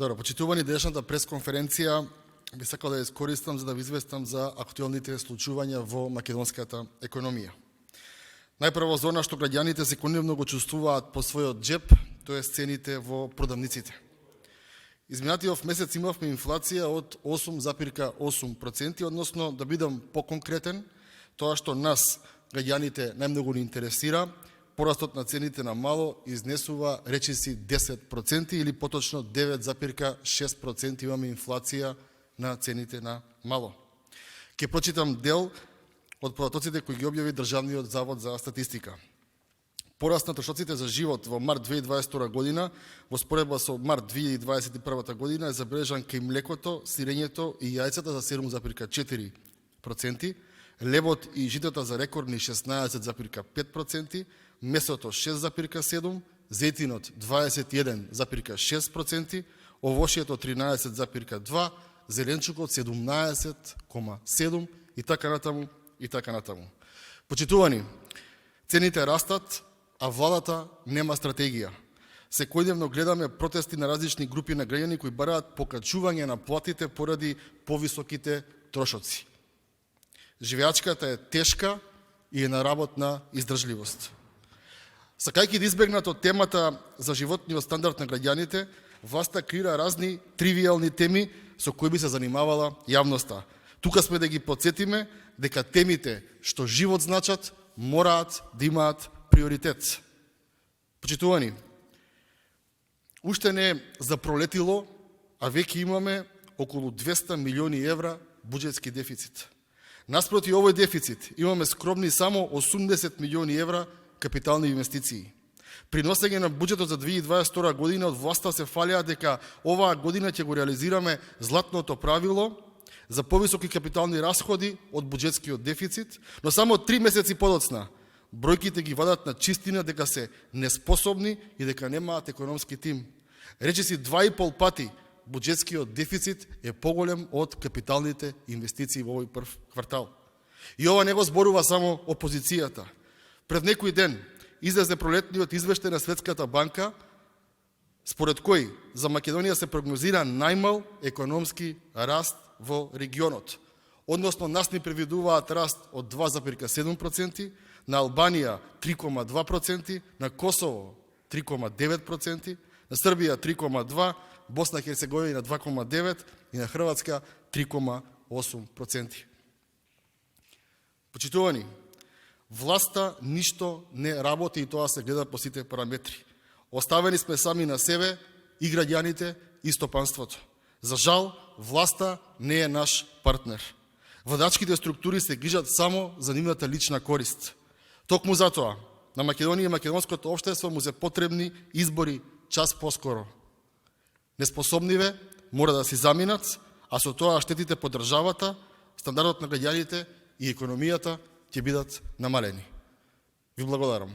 Добро, почитувани, денешната пресконференција би сакал да ја искористам за да ви известам за актуелните случувања во македонската економија. Најпрво за она што граѓаните секојдневно го чувствуваат по својот джеп, тоа цените во продавниците. Изминатиот месец имавме инфлација од 8,8%, односно да бидам поконкретен, тоа што нас, граѓаните, најмногу ни интересира, порастот на цените на мало изнесува речиси 10% или поточно 9,6% имаме инфлација на цените на мало. Ке прочитам дел од податоците кои ги објави Државниот завод за статистика. Пораст на трошоците за живот во март 2022 година во споредба со март 2021 година е забележан кај млекото, сирењето и јајцата за 7,4%, лебот и житата за рекордни 16,5%, месото 6,7%, зејтинот 21,6%, овошјето 13,2%, зеленчукот 17,7% и така натаму, и така натаму. Почитувани, цените растат, а владата нема стратегија. Секојдневно гледаме протести на различни групи на граѓани кои бараат покачување на платите поради повисоките трошоци. Живеачката е тешка и е на работна издржливост. Сакајќи да избегнат од темата за животниот стандард на граѓаните, власта креира разни тривијални теми со кои би се занимавала јавноста. Тука сме да ги подсетиме дека темите што живот значат мораат да имаат приоритет. Почитувани, уште не запролетило, а веќе имаме околу 200 милиони евра буџетски дефицит. Наспроти овој дефицит имаме скромни само 80 милиони евра капитални инвестиции. При носење на буџетот за 2022 година од власта се фалија дека оваа година ќе го реализираме златното правило за повисоки капитални расходи од буџетскиот дефицит, но само 3 месеци подоцна бројките ги вадат на чистина дека се неспособни и дека немаат економски тим. Речиси 2,5 пати буџетскиот дефицит е поголем од капиталните инвестиции во овој прв квартал. И ова не го зборува само опозицијата. Пред некој ден излезе пролетниот извештај на Светската банка, според кој за Македонија се прогнозира најмал економски раст во регионот. Односно, нас ни предвидуваат раст од 2,7%, на Албанија 3,2%, на Косово 3,9%, на Србија 3,2%, Босна и Херцеговина 2,9% и на Хрватска 3,8%. Почитувани, власта ништо не работи и тоа се гледа по сите параметри. Оставени сме сами на себе и граѓаните и стопанството. За жал, власта не е наш партнер. Владачките структури се грижат само за нивната лична корист. Токму затоа, на Македонија и македонското општество му се потребни избори час поскоро. Неспособниве мора да си заминат, а со тоа штетите по државата, стандардот на граѓаните и економијата ќе бидат намалени. Ви благодарам.